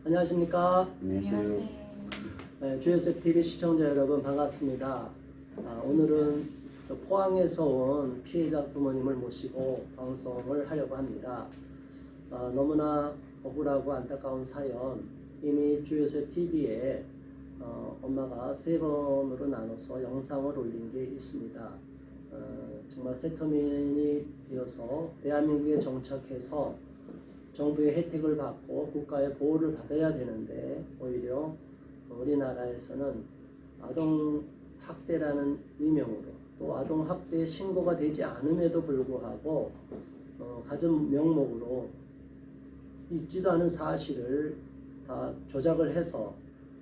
안녕하십니까? 안녕하세요. 네, 주요셉 TV 시청자 여러분 반갑습니다. 오늘은 포항에서 온 피해자 부모님을 모시고 방송을 하려고 합니다. 너무나 억울하고 안타까운 사연, 이미 주요셉 TV에 엄마가 3번으로 나눠서 영상을 올린 게 있습니다. 정말 세터민이 되어서 대한민국에 정착해서 정부의 혜택을 받고 국가의 보호를 받아야 되는데 오히려 우리나라에서는 아동학대라는 위명으로 또 아동학대 신고가 되지 않음에도 불구하고 가진 명목으로 있지도 않은 사실을 다 조작을 해서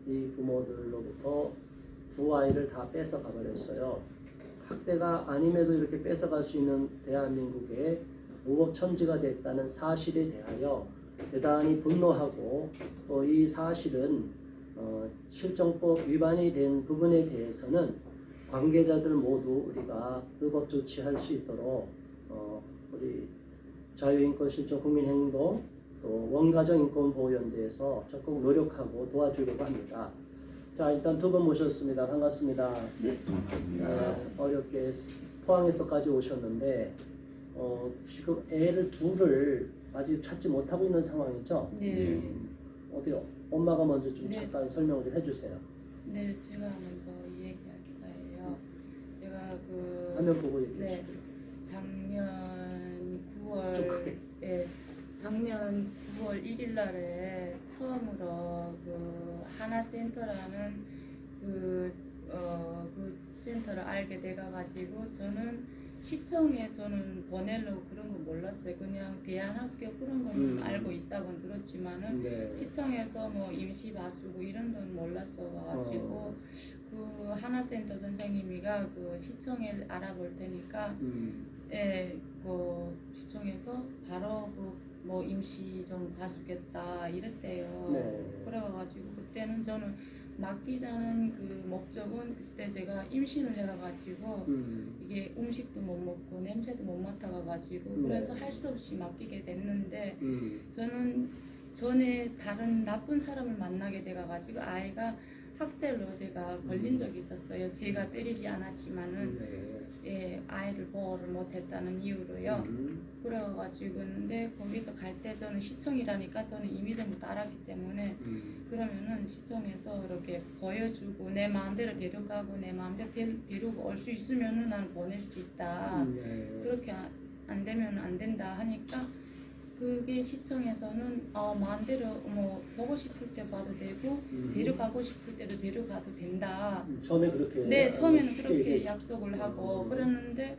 이 부모들로부터 두 아이를 다 뺏어가 버렸어요. 학대가 아님에도 이렇게 뺏어갈 수 있는 대한민국에 무법천지가 됐다는 사실에 대하여 대단히 분노하고 또 이 사실은 실정법 위반이 된 부분에 대해서는 관계자들 모두 우리가 의법 조치할 수 있도록 우리 자유인권실천 국민행동 또 원가정인권보호연대에서 적극 노력하고 도와주려고 합니다. 자, 일단 두 분 모셨습니다. 반갑습니다. 네, 반갑습니다. 어렵게 포항에서까지 오셨는데 지금 애를 둘을 아직 찾지 못하고 있는 상황이죠? 네. 어떻게 엄마가 먼저 좀 네. 잠깐 설명을 좀 해주세요. 네, 제가 먼저 얘기할 거예요. 제가 화면 보고 얘기해 네, 주세요. 작년 좀 9월 크게. 작년 9월 1일 날에 처음으로 하나센터라는 그 센터를 알게 돼가 가지고 저는 시청에 보내려고 그런 거 몰랐어요. 그냥 대안학교 그런 거는 알고 있다고는 들었지만은 네. 시청에서 뭐 임시 봐주고 이런 건 몰랐어 가지고 그 하나센터 선생님이가 그 시청에 알아볼 테니까 그 시청에서 바로 뭐 임시 좀 봐주겠다 이랬대요. 네. 그래가지고 그때는 저는 맡기자는 그 목적은 그때 제가 임신을 해가지고 이게 음식도 못 먹고 냄새도 못 맡아가지고 네. 그래서 할 수 없이 맡기게 됐는데 저는 전에 다른 나쁜 사람을 만나게 돼가지고 아이가 학대로 제가 걸린 적이 있었어요. 제가 때리지 않았지만은 예, 아이를 보호를 못했다는 이유로요. 그래가지고 근데 거기서 갈 때 저는 시청이라니까 저는 이미 전부터 알았기 때문에 그러면은 시청에서 이렇게 보여주고 내 마음대로 데려가고 내 마음대로 데리고 올 수 있으면은 나는 보낼 수 있다. 그렇게 안 되면 안 된다 하니까 그게 시청에서는 마음대로 뭐 보고 싶을 때 봐도 되고 데려가고 싶을 때도 데려가도 된다. 처음에 그렇게 네, 처음에는 쉽게 그렇게 얘기해 약속을 하고 그랬는데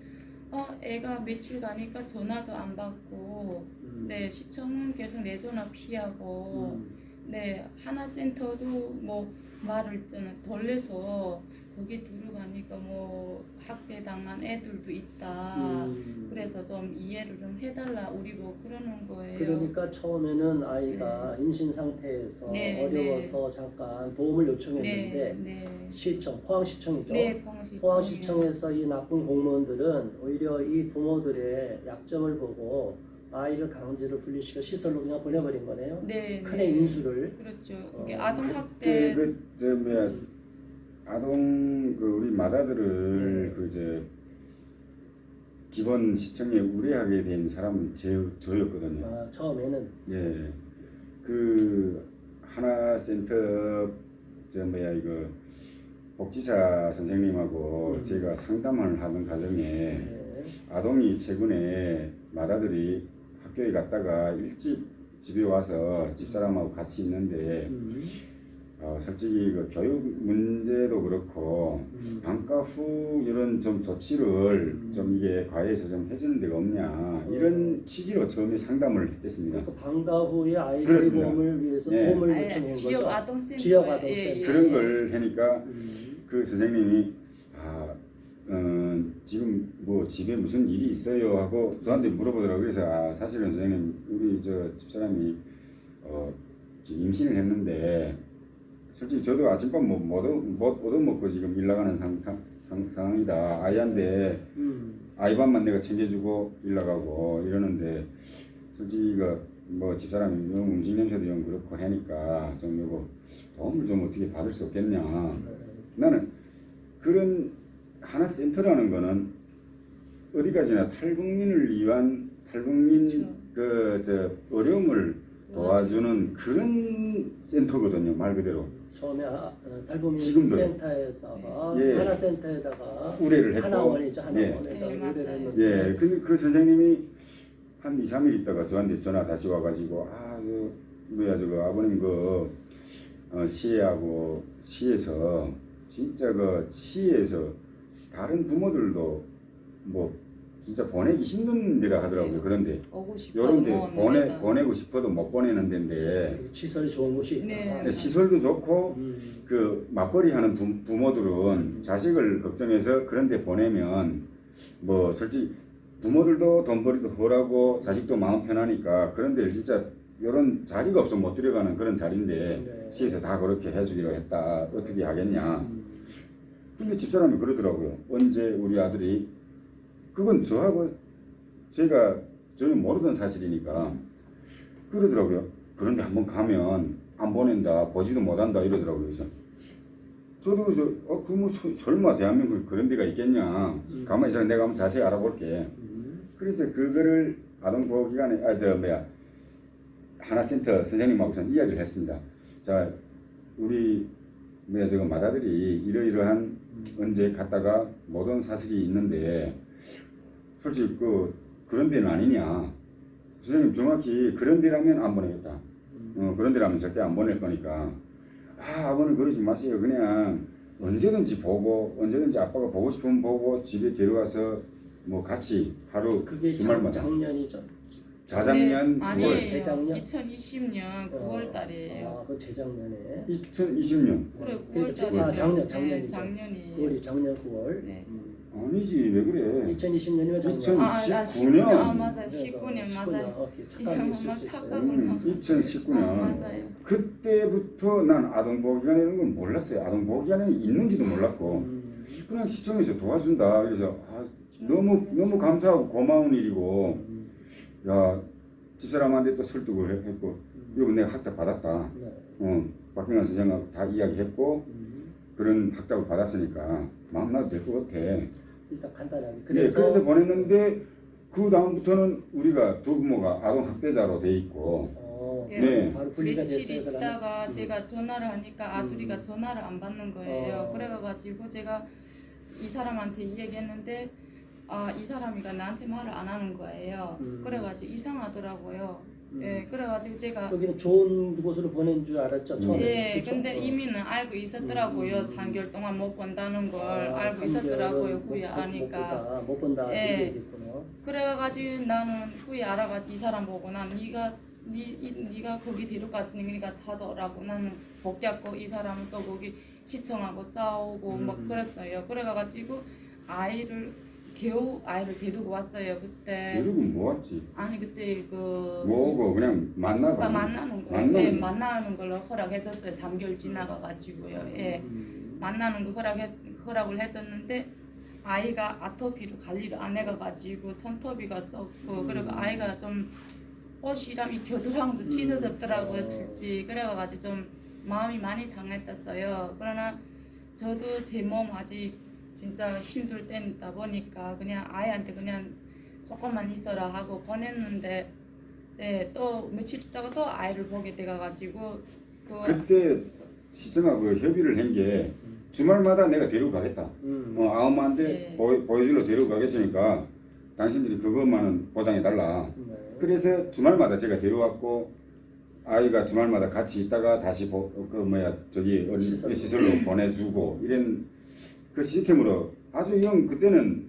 애가 며칠 가니까 전화도 안 받고 네, 시청은 계속 내 전화 피하고 네, 하나센터도 뭐 말을 저는 돌려서 거기 들어가니까 뭐 학대당한 애들도 있다. 그래서 좀 이해를 좀 해달라 우리 뭐 그러는 거예요. 그러니까 처음에는 아이가 임신 상태에서 어려워서 잠깐 도움을 요청했는데 시청, 포항시청이죠. 네, 포항시청에서 이 나쁜 공무원들은 오히려 이 부모들의 약점을 보고 아이를 강제로 분리시켜 시설로 그냥 보내버린 거네요. 큰애 인수를. 그렇죠. 이게 아동학대 아동 우리 마다들을 기본 시청에 의뢰하게 된 사람은 저였거든요. 처음에는. 예, 하나센터 복지사 선생님하고 제가 상담을 하는 과정에 아동이 최근에 마다들이 학교에 갔다가 일찍 집에 와서 집사람하고 같이 있는데 솔직히 교육 문제도 그렇고 방과 후 이런 좀 조치를 좀 이게 과외에서 좀 해주는 데가 없냐 이런 취지로 처음에 상담을 했습니다. 그러니까 방과 후에 아이들 도움을 위해서 도움을 요청한 거죠. 지역 아동센터. 지역 아동센터. 그런 걸 하니까 그 선생님이 지금 뭐 집에 무슨 일이 있어요 하고 저한테 물어보더라고요. 그래서 사실은 선생님 우리 집사람이 지금 임신을 했는데 솔직히 저도 아침밥 못 얻어먹고 지금 일 나가는 상황이다. 아이한테 아이밥만 내가 챙겨주고 일 나가고 이러는데 솔직히 뭐 집사람이 영 음식 냄새도 영 그렇고 하니까 좀 요거 도움을 좀 어떻게 받을 수 없겠냐. 나는 그런 하나 센터라는 거는 어디까지나 탈북민을 위한 탈북민 그렇죠. 어려움을 도와주는 그런 센터거든요, 말 그대로. 처음에 탈북민 지금도. 센터에다가 예. 하나 센터에다가 의뢰를 했고. 하나원이죠. 예. 하나원에다가 예, 의뢰를 맞아요. 했는데 예, 근데 그 선생님이 한 2, 3일 있다가 저한테 전화 다시 와가지고 저거 아버님 시에하고 시에서 진짜 시에서 다른 부모들도 뭐 진짜 보내기 힘든 데라 하더라고요. 그런데 오고 싶어도 요런 데 뭐 보내고 싶어도 못 보내는 데인데 시설이 좋은 곳이 네. 있다. 시설도 좋고 그 맞벌이 하는 부모들은 자식을 걱정해서 그런 데 보내면 뭐 솔직히 부모들도 돈벌이도 덜하고 자식도 마음 편하니까 그런 데 진짜 이런 자리가 없어 못 들어가는 그런 자리인데 네. 시에서 다 그렇게 해주기로 했다. 어떻게 하겠냐. 근데 집사람이 그러더라고요. 언제 우리 아들이 그건 저하고 제가 전혀 모르던 사실이니까 그러더라고요. 그런데 한번 가면 안 보낸다, 보지도 못한다 이러더라고요. 그래서 저도 그래서 설마 대한민국에 그런 데가 있겠냐. 가만히 있어 내가 한번 자세히 알아볼게. 그래서 그거를 아동보호기관에 하나센터 선생님하고선 이야기를 했습니다. 자, 우리 저거 맏아들이 이러이러한 언제 갔다가 못 온 사실이 있는데 솔직히 그런 데는 아니냐. 선생님 정확히 그런 데라면 안 보내겠다. 그런 데라면 절대 안 보낼 거니까. 아버님 그러지 마세요. 그냥 언제든지 보고 언제든지 아빠가 보고 싶으면 보고 집에 데려가서 뭐 같이 하루 그게 주말마다 작년이죠. 자작년 네, 9월 아니에요. 재작년? 2020년 9월 달이에요. 그 재작년에. 2020년 그래 그러니까 9월 달이죠. 작년이죠. 작년이. 9월이 작년 9월. 네. 아니지 왜 그래 2020년이면 작년. 2019년. 맞아요. 19년 맞아요. 착각이 있을 수 있어요. 착각을 2019년 맞아요. 그때부터 난 아동보호기관이라는 걸 몰랐어요. 아동보호기관이 있는지도 몰랐고 그냥 시청에서 도와준다. 그래서 너무 감사하고 고마운 일이고 야 집사람한테 또 설득을 했고 이거 내가 학답 받았다. 네. 박경환 선생하고 다 이야기했고 그런 학답을 받았으니까 마음 놔도 될 것 같아. 일단 간단하게. 그래서 보냈는데 그 다음부터는 우리가 두 부모가 아동 학대자로 돼 있고 예. 네. 바로 분리가 며칠 됐어요. 그러면? 있다가 제가 전화를 하니까 아두리가 전화를 안 받는 거예요. 그래가지고 제가 이 사람한테 얘기했는데 이 사람이가 나한테 말을 안 하는 거예요. 그래가지고 이상하더라고요. 예, 그래가지고 제가 여기는 좋은 곳으로 보낸 줄 알았죠 처음에. 예, 그쵸? 근데 이미는 알고 있었더라고요. 3개월 동안 못 본다는 걸 알고 3개월은 있었더라고요. 후에 아니까. 못 본다. 예. 이렇게 얘기했구나. 그래가지고 나는 후에 알아가지고 이 사람 보고 난 네가 거기 데려갔으니 네가 찾아오라고 나는 복잡고 이 사람은 또 거기 시청하고 싸우고 막 그랬어요. 그래가지고 겨우 아이를 데리고 왔어요 그때. 데리고 뭐 왔지? 아니 그때 뭐고 그냥 만나봐. 만나는 거예요. 예, 만나는 걸로 허락해줬어요. 3개월 지나가가지고요. 예, 만나는 거 허락을 해줬는데 아이가 아토피로 관리를 안 해가지고 손톱이가 썩고 그리고 아이가 좀 옷이랑 이 겨드랑이도 찢어졌더라고요, 실제. 그래가지고 좀 마음이 많이 상했었어요. 그러나 저도 제 몸 아직 진짜 힘들 때다 보니까 그냥 아이한테 그냥 조금만 있어라 하고 보냈는데 네, 또 며칠 있다가 또 아이를 보게 돼가지고 그때 시청하고 협의를 한 게 주말마다 내가 데리고 가겠다. 아엄마한테 네. 보여주러 데리고 가겠으니까 당신들이 그것만은 보장해달라. 네. 그래서 주말마다 제가 데려왔고 아이가 주말마다 같이 있다가 다시 시설로 보내주고 이런 그 시스템으로 아주 그때는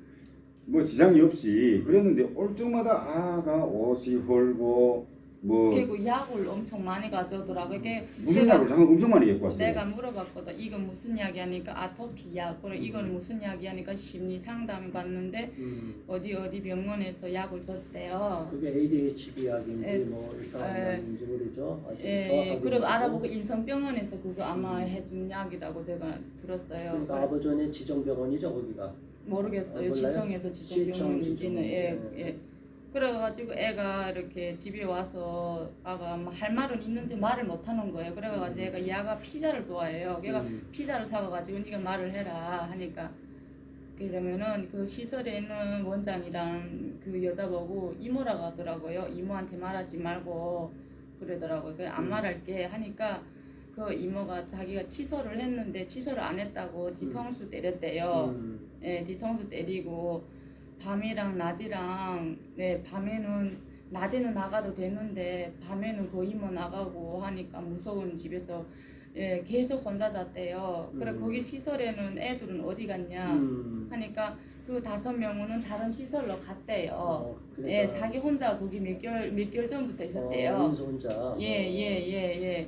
뭐 지장이 없이 그랬는데 올 적마다 아가 옷이 헐고 뭐 그리고 약을 엄청 많이 가져오더라고요. 이게 무슨 약을 장을 엄청 많이 갖고 왔어요. 내가 물어봤거든. 이거 무슨 약이 하니까 아토피 약. 그리고 이거는 무슨 약이 하니까 심리 상담 갔는데 어디 병원에서 약을 줬대요. 그게 ADHD 약인지 예. 뭐 일상약인지 모르죠. 아직 예, 정확하게 그리고 모르고. 알아보고 인성병원에서 그거 아마 해준 약이라고 제가 들었어요. 그러니까 아버존의 지정병원이죠 거기가. 모르겠어요. 몰라요? 시청에서 지정병원인지는 시청 예. 그래가지고 애가 이렇게 집에 와서 아가 할 말은 있는데 말을 못하는 거예요. 그래가지고 애가 야가 피자를 좋아해요. 걔가 피자를 사가지고 네가 말을 해라 하니까 그러면은 그 시설에 있는 원장이랑 그 여자 보고 이모라고 하더라고요. 이모한테 말하지 말고 그러더라고요. 그냥 안 말할게 하니까 그 이모가 자기가 취소를 했는데 취소를 안 했다고 뒤통수 때렸대요. 예, 뒤통수 때리고 밤이랑 낮이랑 네 밤에는 낮에는 나가도 되는데 밤에는 그 이모 나가고 하니까 무서운 집에서 예 계속 혼자 잤대요. 그래 거기 시설에는 애들은 어디 갔냐 하니까 그 5명은 다른 시설로 갔대요. 그러니까. 예 자기 혼자 거기 몇 개월 전부터 있었대요. 민수 혼자. 예.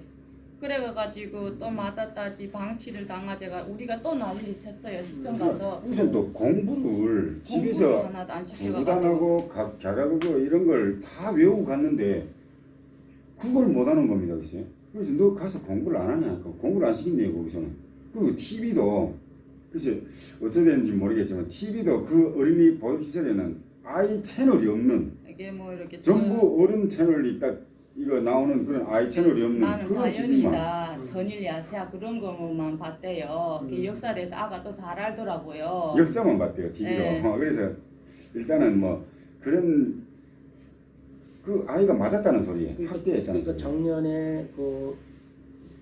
그래가지고 또 맞았다지 방치를 당하제가 우리가 또 난리 쳤어요. 시청 가서. 무슨 또 공부를 집에서 공부를 하나도 안 공부도 안 하고 갸가그거 이런 걸 다 외우고 갔는데 그걸 못 하는 겁니다. 그치? 그래서 너 가서 공부를 안 하냐? 공부를 안 시킨대요 거기서는. 그리고 TV도 그치 어쩌든지 모르겠지만 TV도 그 어린이 보육시설에는 아이 채널이 없는 이게 뭐 이렇게 전부 어른 채널이 딱 이거 나오는 그런 아이 채널이 없는 나는 그런 자연이다 전일 야시야 그런 거만 봤대요. 그 역사에 대해서 아가 또 잘 알더라고요. 역사만 봤대요 TV로. 네. 그래서 일단은 뭐 그런 그 아이가 맞았다는 소리에 학대했잖아요. 그러니까 작년에 그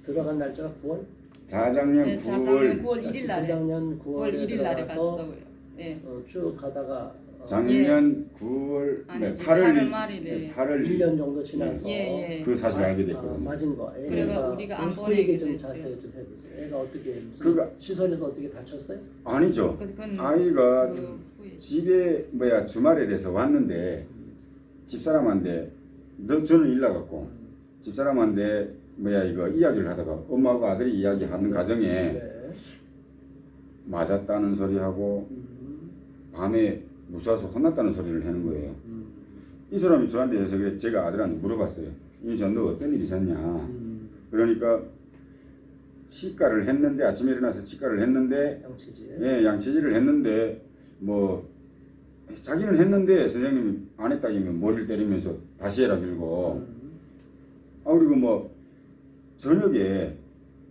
들어간 날짜가 9월? 자작년 네, 9월 자작년 9월 1일 날에 재작년 9월 1일 날에 갔어요. 예. 쭉 가다가 작년 9월 아니지, 8월 말일에 8월 1년 정도 지나서 예. 그 사실을 알게 됐거든요. 맞은 거. 그래가 우리가 안 그 보내게 얘기 좀 됐죠. 자세히 좀 해보세요. 애가 어떻게 무슨 그가- 시설에서 어떻게 다쳤어요? 아니죠. 그건 아이가 그 후에 집에 주말에 돼서 왔는데 집사람한테 저는 일 나갔고 집사람한테 이거 이야기를 하다가 엄마하고 아들이 이야기하는 가정에 네. 맞았다는 소리하고 밤에 무서워서 혼났다는 소리를 하는 거예요. 이 사람이 저한테 해서 그래 제가 아들한테 물어봤어요. 이전 너 어떤 일이 있었냐. 그러니까 치과를 했는데 아침에 일어나서 치과를 했는데 양치질. 예, 양치질을 했는데 뭐 자기는 했는데 선생님이 안 했다기면 머리를 때리면서 다시 해라 길고 그리고 뭐 저녁에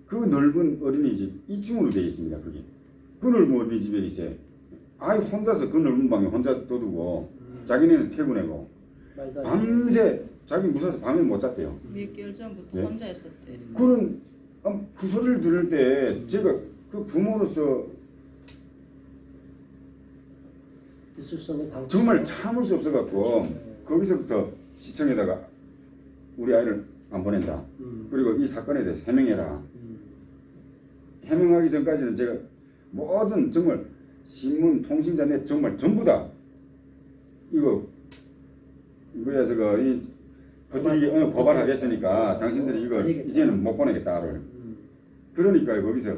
그 넓은 어린이집 2층으로 되어 있습니다. 그게 그 넓은 어린이집에 있어요. 아이 혼자서 그 넓은 방에 혼자 떠두고 자기네는 퇴근하고 말도 안 밤새 자기 무서워서 밤에 못 잤대요. 몇 개월 전부터 예? 혼자 있었대. 그런 그 소리를 들을 때 제가 그 부모로서 있을 수 없는 방법. 정말 참을 수 없어갖고 거기서부터 시청에다가 우리 아이를 안 보낸다. 그리고 이 사건에 대해서 해명해라. 해명하기 전까지는 제가 모든 정말 신문, 통신사 내 정말 전부 다 이거 저거 이 버티기 고발하겠으니까 당신들이 이거 이제는 못 보내겠다를. 그러니까 거기서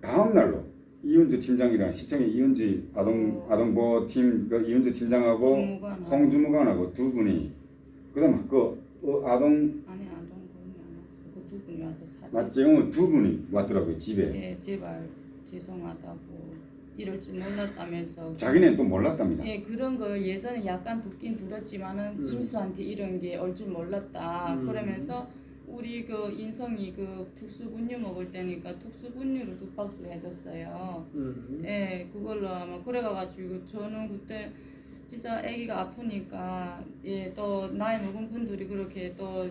다음 날로 이은주 팀장이랑 시청의 이은주 아동보호 팀 그 이은주 팀장하고 주무관. 홍주무관하고 두 분이 그다음 그 아동 아니 아동군이 안 왔어. 그 두 분이 와서 사진. 맞지? 두 분이 왔더라고요 집에. 예, 제발 죄송하다고 이럴 줄 몰랐다면서. 자기는 또 몰랐답니다. 예, 그런 거 예전에 약간 듣긴 들었지만은 인수한테 이런 게 올 줄 몰랐다. 그러면서 우리 그 인성이 그 특수분유 먹을 때니까 특수분유를 2박스 해줬어요. 예, 그걸로 아마 그래가지고 저는 그때 진짜 아기가 아프니까 예, 또 나이 먹은 분들이 그렇게 또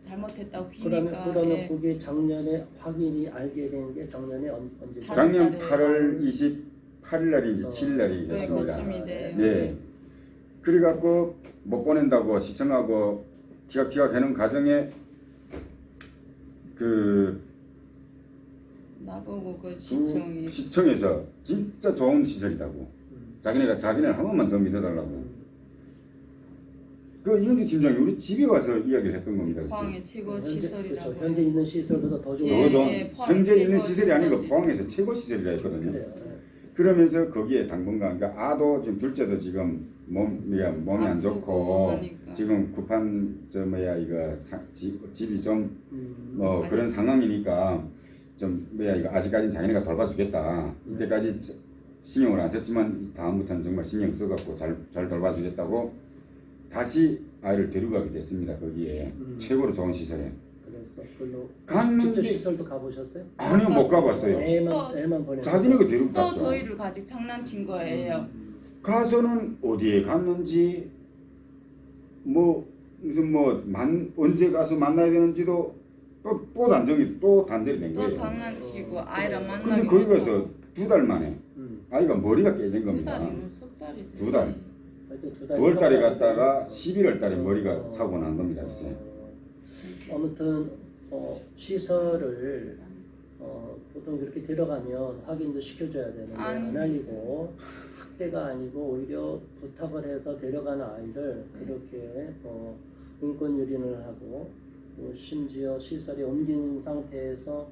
잘못했다고 비니까. 그러면 예. 그게 작년에 확인이 알게 된 게 작년에 언제? 작년 8월 28일 날인지 7일 네, 날이었습니다. 그쯤이 돼요. 네. 그래갖고 못 보낸다고 시청하고 티각티각 해놓은 가정에 그 나보고 그 시청이 시청에서 진짜 좋은 시설이라고 자기네를 한 번만 더 믿어달라고 그 이은주 팀장이 우리 집에 와서 이야기를 했던 겁니다. 포항의 최고 현재, 시설이라고. 그렇죠. 현재 있는 시설보다 더 좋은. 예, 더 좋은 예, 포항 현재 있는 최고 시설이 아니고 시설이. 포항에서 최고 시설이라 했거든요. 그래요. 그러면서 거기에 당분간 그러니까 아도 지금 둘째도 지금 몸이 안 아프고 좋고 하니까. 지금 급한 이거 집이 좀 뭐 음, 그런 알겠습니다. 상황이니까 좀 이거 아직까지는 자기네가 돌봐주겠다. 이때까지 신경을 안 썼지만 다음부터는 정말 신경 써갖고 잘 돌봐주겠다고 다시 아이를 데려가게 됐습니다. 거기에 최고로 좋은 시설에. 그래서 그걸로 갔는데 직접 시설도 가보셨어요? 아니요 못 가봤어요. 애만 보내. 자기네가 데리고 또 갔죠. 저희를 가지고 장난친 거예요. 가서는 어디에 갔는지 뭐 무슨 언제 가서 만나야 되는지도 또 단절이 된 또 거예요. 장난치고 아이랑 만나게. 근데 거기 가서 2달 만에 아이가 머리가 깨진 두 겁니다. 달이면 석 달이 되지. 2달. 하여튼 2달 9월 달에 갔다가 11월 달에 머리가 사고 난 겁니다. 글쎄. 아무튼 시설을 보통 그렇게 데려가면 확인도 시켜줘야 되는데 안 알리고 학대가 아니고 오히려 부탁을 해서 데려가는 아이를 그렇게 인권 유린을 하고 또 심지어 시설에 옮긴 상태에서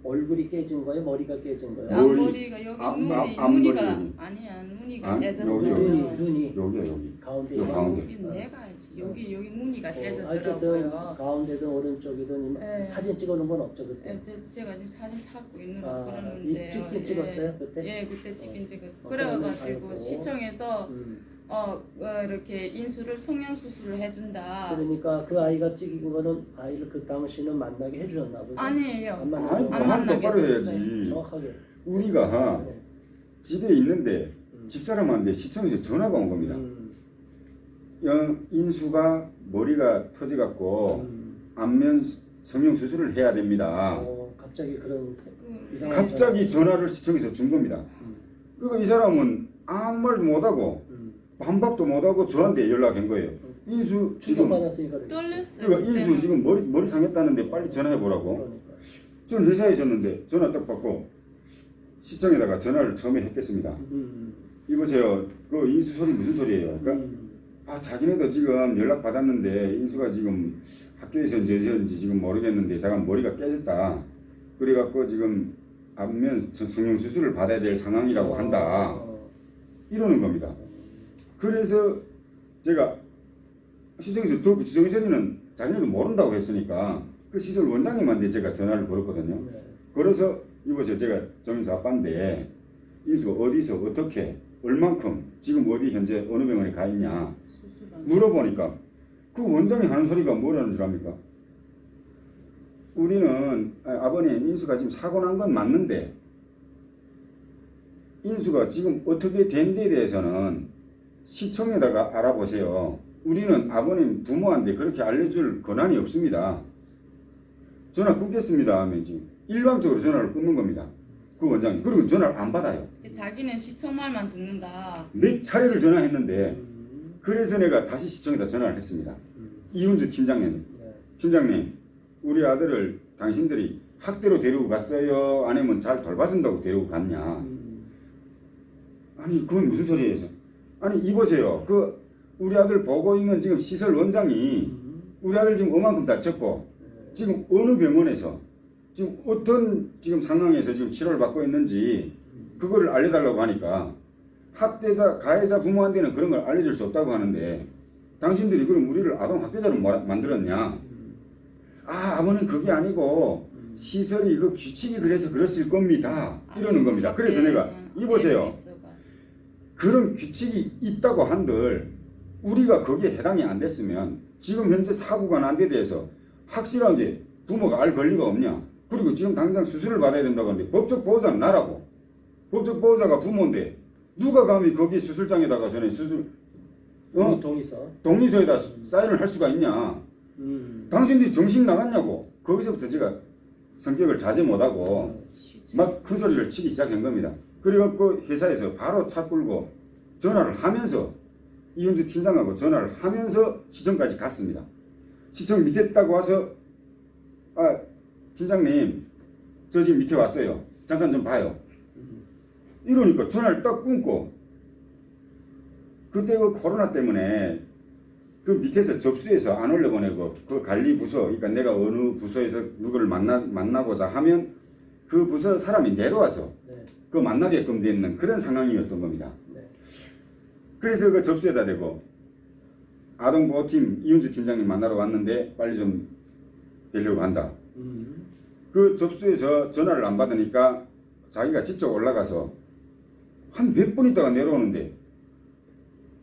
얼굴이 깨진 거예요? 머리가 깨진 거예요? 앞머리가 여기 눈이가 앞머리. 아니야 눈이가 아, 째졌어요. 눈이 여기 가운데 요 가운데. 여기 내가 알지. 여기 눈이가 어쨌든 째졌더라고요. 가운데든 오른쪽이든 네. 사진 찍어놓은 건 없죠 그때? 제가 지금 사진 찾고 있는 거 그러는데 찍긴 찍었어요 그때? 예, 그때 찍긴 찍었어. 그러면 그래가지고 알고. 시청에서 이렇게 인수를 성형 수술을 해준다. 그러니까 그 아이가 찍은 거는 아이를 그 당시는 만나게 해주셨나 보죠? 아니에요. 안 아이 만나게 안 말 만나게 똑바로 됐어요. 해야지. 정확하게. 우리가 네. 집에 있는데 집사람한테 시청에서 전화가 온 겁니다. 인수가 머리가 터져갖고 안면 성형 수술을 해야 됩니다. 갑자기 그런 이상한 갑자기 전화를 시청에서 준 겁니다. 그러니까 이 사람은 아무 말도 못하고 반박도 못하고 저한테 연락한 거예요. 인수 지금 충격받았으니까 그래. 떨렸어요. 그러니까 인수 그때는. 지금 머리 상했다는데 빨리 전화해 보라고. 그러니까. 저는 회사에 있었는데 전화 딱 받고 시청에다가 전화를 처음에 했겠습니다. 이보세요. 그 인수 소리 무슨 소리예요? 그러니까 자기네도 지금 연락 받았는데 인수가 지금 학교에서 언제든지 지금 모르겠는데 자가 머리가 깨졌다. 그래갖고 지금 안면 성형 수술을 받아야 될 상황이라고 한다. 이러는 겁니다. 그래서 제가 시청에서 더 구체적인 소리는 자기네도 모른다고 했으니까 그 시설 원장님한테 제가 전화를 걸었거든요. 네. 그래서 이보세요. 제가 정인수 아빠인데 인수가 어디서 어떻게 얼만큼 지금 어디 현재 어느 병원에 가 있냐 물어보니까 그 원장이 하는 소리가 뭐라는 줄 압니까? 우리는 아버님 인수가 지금 사고 난 건 맞는데 인수가 지금 어떻게 된 데에 대해서는 시청에다가 알아보세요. 우리는 아버님 부모한테 그렇게 알려줄 권한이 없습니다. 전화 끊겠습니다 하면 지금 일방적으로 전화를 끊는 겁니다. 그 원장이. 그리고 전화를 안 받아요. 자기는 시청 말만 듣는다. 몇 차례를 전화했는데 그래서 내가 다시 시청에다 전화를 했습니다. 이훈주 팀장님. 팀장님 우리 아들을 당신들이 학대로 데리고 갔어요? 아니면 잘 돌봐준다고 데리고 갔냐? 아니 그건 무슨 소리예요? 아니 이보세요. 그 우리 아들 보고 있는 지금 시설 원장이 우리 아들 지금 어만큼 다쳤고 지금 어느 병원에서 지금 어떤 지금 상황에서 지금 치료를 받고 있는지 그거를 알려달라고 하니까 학대자 가해자 부모한테는 그런 걸 알려줄 수 없다고 하는데 당신들이 그럼 우리를 아동 학대자로 만들었냐? 아버님 그게 아니고 시설이 그 규칙이 그래서 그랬을 겁니다. 이러는 겁니다. 그래서 내가 이보세요. 그런 규칙이 있다고 한들 우리가 거기에 해당이 안 됐으면 지금 현재 사고가 난 데 대해서 확실하게 부모가 알 권리가 없냐. 그리고 지금 당장 수술을 받아야 된다고 하는데 법적 보호자는 나라고. 법적 보호자가 부모인데 누가 감히 거기 수술장에다가 전에 수술 동의서에다 사인을 할 수가 있냐. 당신들이 정신 나갔냐고. 거기서부터 제가 성격을 자제 못하고 막 큰 소리를 치기 시작한 겁니다. 그래갖고 회사에서 바로 차 끌고 전화를 하면서 이현주 팀장하고 전화를 하면서 시청까지 갔습니다. 시청 밑에 딱 와서 팀장님 저 지금 밑에 왔어요. 잠깐 좀 봐요. 이러니까 전화를 딱 끊고 그때 그 코로나 때문에 그 밑에서 접수해서 안 올려보내고 그 관리 부서 그러니까 내가 어느 부서에서 누구를 만나고자 하면 그 부서 사람이 내려와서 그 만나게끔 되는 그런 상황이었던 겁니다. 그래서 그 접수에다 대고 아동보호팀 이윤주 팀장님 만나러 왔는데 빨리 좀 데리려고 한다. 그 접수에서 전화를 안 받으니까 자기가 직접 올라가서 한 몇 분 있다가 내려오는데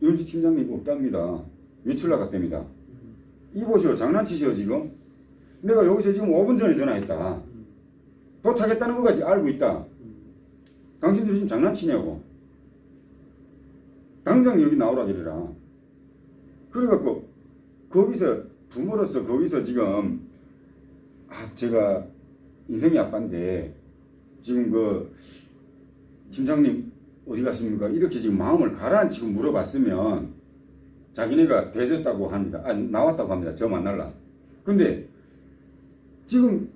이윤주 팀장님 없답니다. 외출 나갔답니다. 이보시오, 장난치시오 지금? 내가 여기서 지금 5분 전에 전화했다. 도착했다는 것까지 알고 있다. 당신들이 지금 장난치냐고. 당장 여기 나오라 그래라. 그래갖고 거기서 부모로서 거기서 지금 제가 인생이 아빠인데 지금 그 팀장님 어디 갔습니까? 이렇게 지금 마음을 가라앉히고 물어봤으면 자기네가 되졌다고 합니다. 나왔다고 합니다. 저 만날라. 근데 지금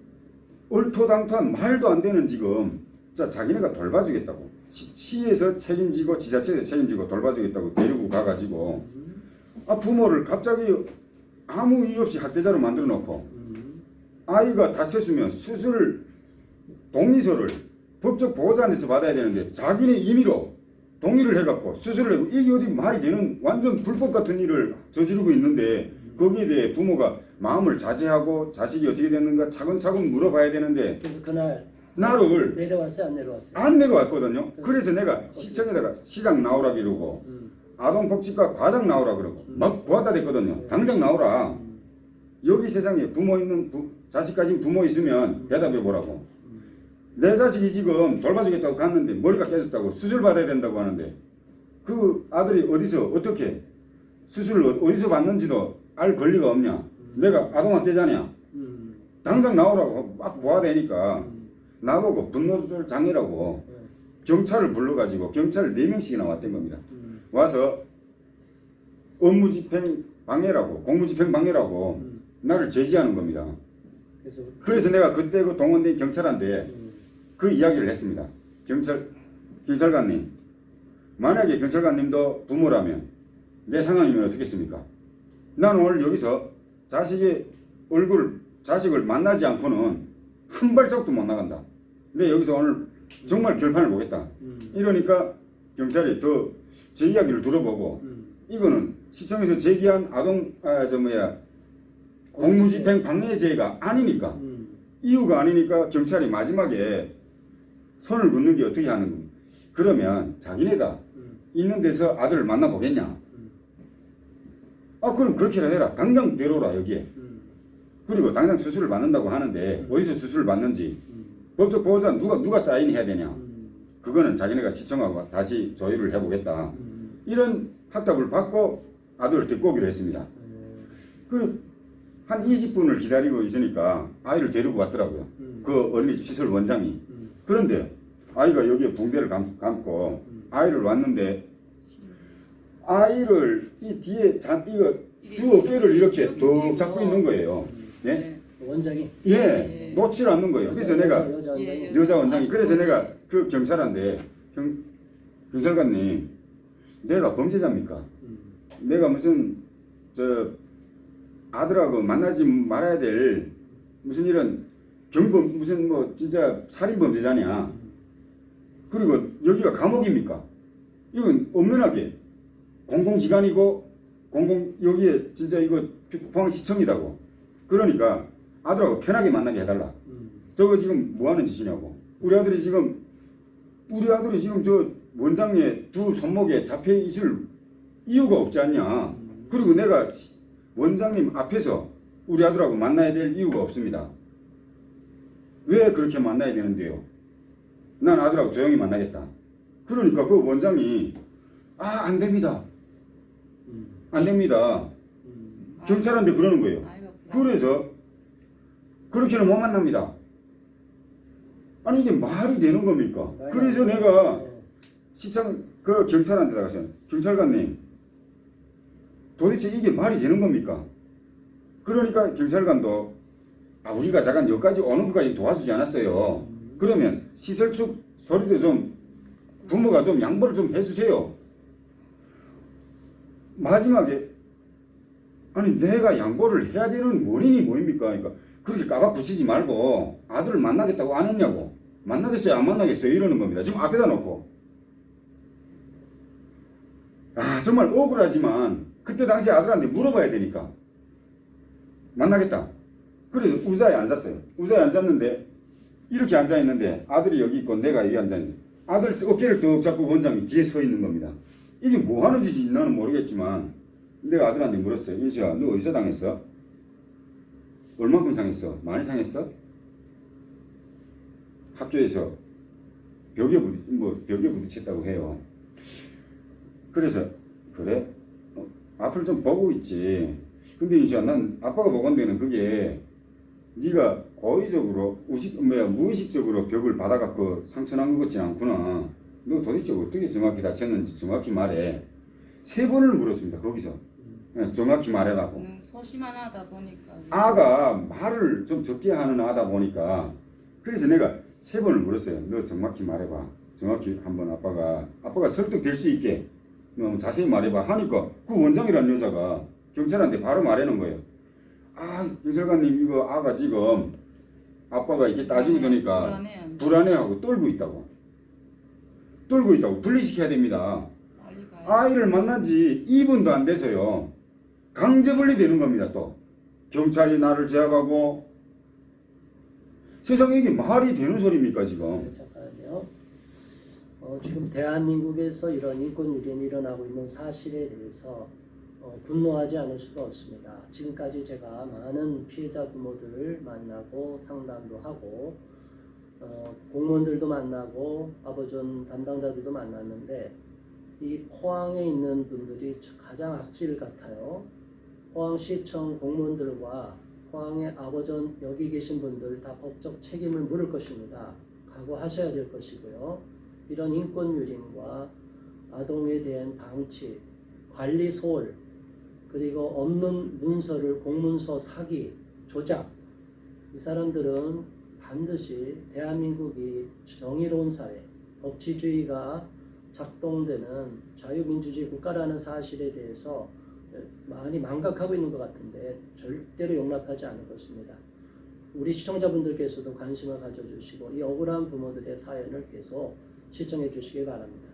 얼토당토한 말도 안 되는 지금 자기네가 돌봐주겠다고 시에서 책임지고 지자체에서 책임지고 돌봐주겠다고 데리고 가가지고 부모를 갑자기 아무 이유 없이 학대자로 만들어 놓고 아이가 다쳤으면 수술 동의서를 법적 보호자한테서 받아야 되는데 자기네 임의로 동의를 해갖고 수술을 하고 이게 어디 말이 되는 완전 불법 같은 일을 저지르고 있는데 거기에 대해 부모가 마음을 자제하고 자식이 어떻게 됐는가 차근차근 물어봐야 되는데 그래서 그날 나를 내려왔어요, 안 내려왔어요? 안 내려왔거든요. 그래서 내가 시청에다가 시장 나오라 그러고 아동복지과 과장 나오라 그러고 막 구하다 됐거든요. 당장 나오라. 여기 세상에 부모 있는 자식 가진 부모 있으면 대답해 보라고. 내 자식이 지금 돌봐주겠다고 갔는데 머리가 깨졌다고 수술 받아야 된다고 하는데 그 아들이 어디서 어떻게 수술을 어디서 받는지도 알 권리가 없냐. 내가 아동학대자냐. 당장 나오라고 막 구하다니까 나보고 분노조절 장애라고 경찰을 불러가지고 경찰 4명씩이나 왔던 겁니다. 와서 업무집행 방해라고 공무집행 방해라고 나를 제지하는 겁니다. 그래서 내가 그때 그 동원된 경찰한테 그 이야기를 했습니다. 경찰관님, 만약에 경찰관님도 부모라면 내 상황이면 어떻겠습니까? 나는 오늘 여기서 자식을 만나지 않고는 한 발짝도 못 나간다. 근데 여기서 오늘 정말 결판을 보겠다. 이러니까 경찰이 더 제 이야기를 들어보고 이거는 시청에서 제기한 공무집행 방해죄가 아니니까 이유가 아니니까 경찰이 마지막에 선을 긋는 게 어떻게 하는 겁니까? 그러면 자기네가 있는 데서 아들을 만나보겠냐? 그럼 그렇게라 해라. 당장 데려오라 여기에. 그리고 당장 수술을 받는다고 하는데 어디서 수술을 받는지 법적 보호자 누가 사인해야 되냐? 그거는 자기네가 시청하고 다시 조율을 해보겠다. 이런 확답을 받고 아들을 데리고 오기로 했습니다. 한 20분을 기다리고 있으니까 아이를 데리고 왔더라고요. 그 어린이집 시설 원장이. 그런데 아이가 여기에 붕대를 감고 아이를 왔는데 아이를 이 뒤에 두 어깨를 이렇게 더 잡고 있는 거예요. 예? 원장이? 예, 놓질 않는 거예요. 그래서 내가 여자 원장이 그래서 내가 그 경찰한테 경찰관님 내가 범죄자입니까? 내가 무슨 아들하고 만나지 말아야 될 무슨 이런 경범 무슨 뭐 진짜 살인범죄자냐? 그리고 여기가 감옥입니까? 이건 엄연하게 공공기관이고 여기에 진짜 이거 포항시청이라고. 그러니까 아들하고 편하게 만나게 해달라. 저거 지금 뭐 하는 짓이냐고. 우리 아들이 지금 저 원장의 두 손목에 잡혀 있을 이유가 없지 않냐. 그리고 내가 원장님 앞에서 우리 아들하고 만나야 될 이유가 없습니다. 왜 그렇게 만나야 되는데요? 난 아들하고 조용히 만나겠다. 그러니까 그 원장이 안 됩니다. 안 됩니다. 경찰한테 그러는 거예요. 그래서 그렇게는 못 만납니다. 아니 이게 말이 되는 겁니까? 그래서 내가 시청 그 경찰한테 나가서 경찰관님 도대체 이게 말이 되는 겁니까? 그러니까 경찰관도 우리가 잠깐 여기까지 오는 것까지 도와주지 않았어요. 그러면 시설 측 소리도 좀 부모가 좀 양보를 좀 해주세요. 마지막에 아니 내가 양보를 해야 되는 원인이 뭐입니까? 그러니까 그렇게 까박 붙이지 말고 아들을 만나겠다고 안 했냐고. 만나겠어요 안 만나겠어요 이러는 겁니다. 지금 앞에다 놓고. 정말 억울하지만 그때 당시 아들한테 물어봐야 되니까 만나겠다. 그래서 의자에 앉았어요. 의자에 앉았는데 이렇게 앉아있는데 아들이 여기 있고 내가 여기 앉아있는데 아들 어깨를 더 잡고 원장이 뒤에 서 있는 겁니다. 이게 뭐 하는 짓인지 나는 모르겠지만 내가 아들한테 물었어요. 인수야, 너 어디서 당했어? 얼마큼 상했어? 많이 상했어? 학교에서 벽에 부딪혔다고 해요. 그래서 그래? 앞을 좀 보고 있지. 근데 인수야, 난 아빠가 보건 데는 그게 네가 고의적으로 무의식적으로 벽을 받아갖고 상처난 것 같지 않구나. 너 도대체 어떻게 정확히 다쳤는지 정확히 말해. 3번을 물었습니다. 거기서. 정확히 말해라고. 소심한 아다 보니까 아가 말을 좀 적게 하는 아다 보니까 그래서 내가 3번을 물었어요. 너 정확히 말해봐. 정확히 한번 아빠가 설득될 수 있게 너 자세히 말해봐 하니까 그 원장이라는 여자가 경찰한테 바로 말하는 거예요. 아, 경찰관님 이거 아가 지금 아빠가 이렇게 따지고 보니까 불안해하고 떨고 있다고 분리시켜야 됩니다. 빨리 가요. 아이를 만난 지 2분도 안 돼서요. 강제 분리되는 겁니다. 또 경찰이 나를 제압하고 세상에 이게 말이 되는 소리입니까 지금? 잠깐만요. 지금 대한민국에서 이런 인권 유린이 일어나고 있는 사실에 대해서 분노하지 않을 수가 없습니다. 지금까지 제가 많은 피해자 부모들을 만나고 상담도 하고 공무원들도 만나고 아버존 담당자들도 만났는데 이 포항에 있는 분들이 가장 악질 같아요. 포항시청 공무원들과 포항의 아버존 여기 계신 분들 다 법적 책임을 물을 것입니다. 각오하셔야 될 것이고요. 이런 인권 유린과 아동에 대한 방치, 관리 소홀, 그리고 없는 문서를 공문서 사기, 조작, 이 사람들은 반드시 대한민국이 정의로운 사회, 법치주의가 작동되는 자유민주주의 국가라는 사실에 대해서 많이 망각하고 있는 것 같은데 절대로 용납하지 않을 것입니다. 우리 시청자분들께서도 관심을 가져주시고 이 억울한 부모들의 사연을 계속 시청해 주시기 바랍니다.